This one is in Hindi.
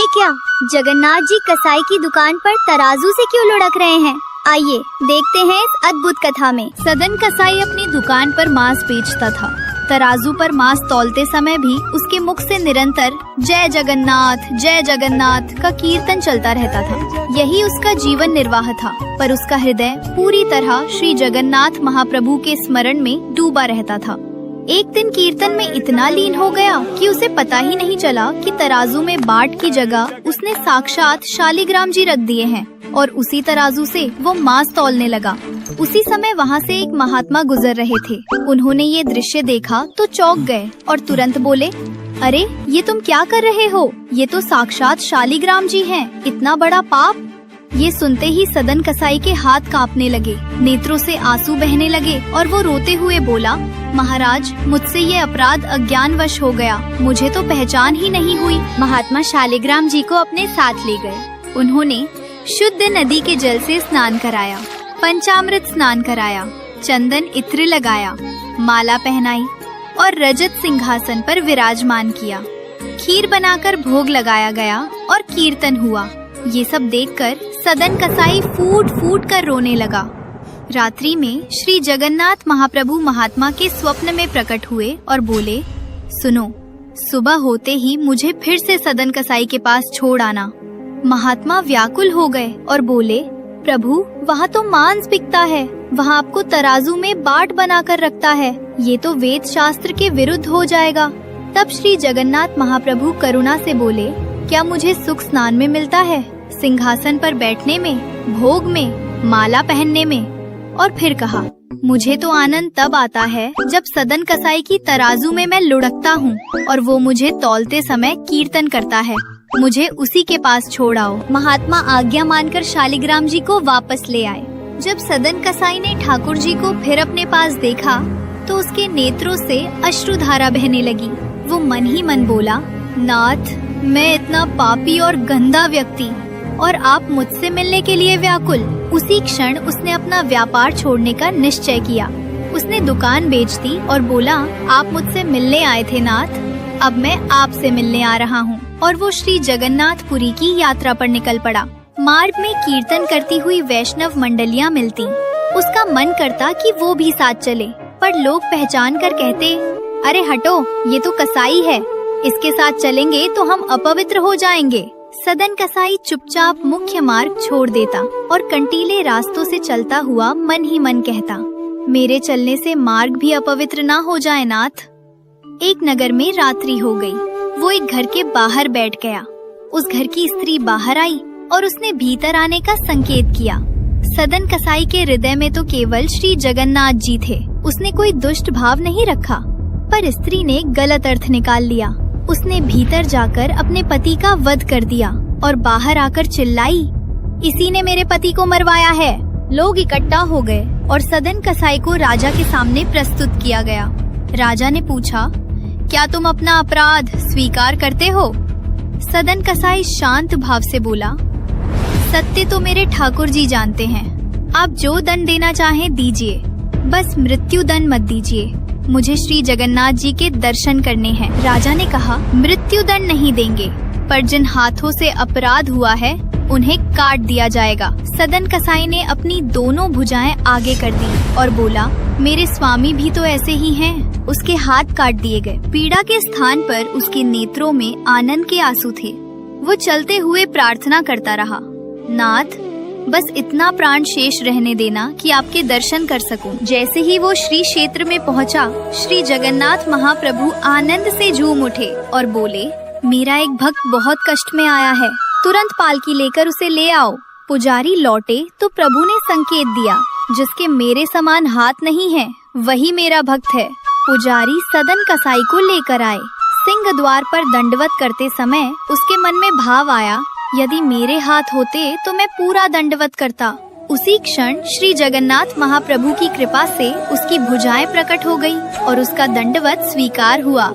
क्या? जगन्नाथ जी कसाई की दुकान पर तराजू से क्यों लुढ़क रहे हैं? आइए देखते हैं इस अद्भुत कथा में। सदन कसाई अपनी दुकान पर मांस बेचता था। तराजू पर मांस तौलते समय भी उसके मुख से निरंतर जय जगन्नाथ का कीर्तन चलता रहता था। यही उसका जीवन निर्वाह था, पर उसका हृदय पूरी तरह श्री जगन्नाथ महाप्रभु के स्मरण में डूबा रहता था। एक दिन कीर्तन में इतना लीन हो गया कि उसे पता ही नहीं चला कि तराजू में बाट की जगह उसने साक्षात शालिग्राम जी रख दिए हैं और उसी तराजू से वो मांस तौलने लगा। उसी समय वहाँ से एक महात्मा गुजर रहे थे। उन्होंने ये दृश्य देखा तो चौंक गए और तुरंत बोले, अरे ये तुम क्या कर रहे हो? ये तो साक्षात शालिग्राम जी हैं। इतना बड़ा पाप! ये सुनते ही सदन कसाई के हाथ कांपने लगे, नेत्रों से आंसू बहने लगे और वो रोते हुए बोला, महाराज, मुझसे ये अपराध अज्ञानवश हो गया। मुझे तो पहचान ही नहीं हुई। महात्मा शालिग्राम जी को अपने साथ ले गए। उन्होंने शुद्ध नदी के जल से स्नान कराया, पंचामृत स्नान कराया, चंदन इत्र लगाया, माला पहनाई और रजत सिंहासन पर विराजमान किया। खीर बनाकर भोग लगाया गया और कीर्तन हुआ। ये सब देखकर सदन कसाई फूट फूट कर रोने लगा। रात्रि में श्री जगन्नाथ महाप्रभु महात्मा के स्वप्न में प्रकट हुए और बोले, सुनो, सुबह होते ही मुझे फिर से सदन कसाई के पास छोड़ आना। महात्मा व्याकुल हो गए और बोले, प्रभु, वहाँ तो मांस बिकता है, वहाँ आपको तराजू में बाट बनाकर रखता है। ये तो वेद शास्त्र के विरुद्ध हो जाएगा। तब श्री जगन्नाथ महाप्रभु करुणा से बोले, क्या मुझे सुख स्नान में मिलता है, सिंहासन पर बैठने में, भोग में, माला पहनने में? और फिर कहा, मुझे तो आनंद तब आता है जब सदन कसाई की तराजू में मैं लुढ़कता हूँ और वो मुझे तौलते समय कीर्तन करता है। मुझे उसी के पास छोड़ आओ। महात्मा आज्ञा मानकर शालिग्राम जी को वापस ले आए। जब सदन कसाई ने ठाकुर जी को फिर अपने पास देखा तो उसके नेत्रों से अश्रुधारा बहने लगी। वो मन ही मन बोला, नाथ, मैं इतना पापी और गंदा व्यक्ति, और आप मुझसे मिलने के लिए व्याकुल। उसी क्षण उसने अपना व्यापार छोड़ने का निश्चय किया। उसने दुकान बेच दी और बोला, आप मुझसे मिलने आए थे नाथ, अब मैं आपसे मिलने आ रहा हूँ। और वो श्री जगन्नाथपुरी की यात्रा पर निकल पड़ा। मार्ग में कीर्तन करती हुई वैष्णव मंडलियाँ मिलती। उसका मन करता कि वो भी साथ चले, पर लोग पहचान कर कहते, अरे हटो, ये तो कसाई है, इसके साथ चलेंगे तो हम अपवित्र हो जाएंगे। सदन कसाई चुपचाप मुख्य मार्ग छोड़ देता और कंटीले रास्तों से चलता हुआ मन ही मन कहता, मेरे चलने से मार्ग भी अपवित्र ना हो जाए नाथ। एक नगर में रात्रि हो गई। वो एक घर के बाहर बैठ गया। उस घर की स्त्री बाहर आई और उसने भीतर आने का संकेत किया। सदन कसाई के हृदय में तो केवल श्री जगन्नाथ जी थे। उसने कोई दुष्ट भाव नहीं रखा, पर स्त्री ने गलत अर्थ निकाल लिया। उसने भीतर जाकर अपने पति का वध कर दिया और बाहर आकर चिल्लाई, इसी ने मेरे पति को मरवाया है। लोग इकट्ठा हो गए और सदन कसाई को राजा के सामने प्रस्तुत किया गया। राजा ने पूछा, क्या तुम अपना अपराध स्वीकार करते हो? सदन कसाई शांत भाव से बोला, सत्य तो मेरे ठाकुर जी जानते हैं। आप जो दंड देना चाहें दीजिए, बस मृत्यु दंड मत दीजिए। मुझे श्री जगन्नाथ जी के दर्शन करने हैं। राजा ने कहा, मृत्यु दंड नहीं देंगे, पर जिन हाथों से अपराध हुआ है उन्हें काट दिया जाएगा। सदन कसाई ने अपनी दोनों भुजाएं आगे कर दी और बोला, मेरे स्वामी भी तो ऐसे ही हैं। उसके हाथ काट दिए गए। पीड़ा के स्थान पर उसके नेत्रों में आनंद के आंसू थे। वो चलते हुए प्रार्थना करता रहा, नाथ, बस इतना प्राण शेष रहने देना कि आपके दर्शन कर सकूं। जैसे ही वो श्री क्षेत्र में पहुंचा, श्री जगन्नाथ महाप्रभु आनंद से झूम उठे और बोले, मेरा एक भक्त बहुत कष्ट में आया है, तुरंत पालकी लेकर उसे ले आओ। पुजारी लौटे तो प्रभु ने संकेत दिया, जिसके मेरे समान हाथ नहीं है, वही मेरा भक्त है। पुजारी सदन कसाई को लेकर आए। सिंह द्वार पर दंडवत करते समय उसके मन में भाव आया, यदि मेरे हाथ होते तो मैं पूरा दंडवत करता। उसी क्षण श्री जगन्नाथ महाप्रभु की कृपा से उसकी भुजाएं प्रकट हो गई और उसका दंडवत स्वीकार हुआ।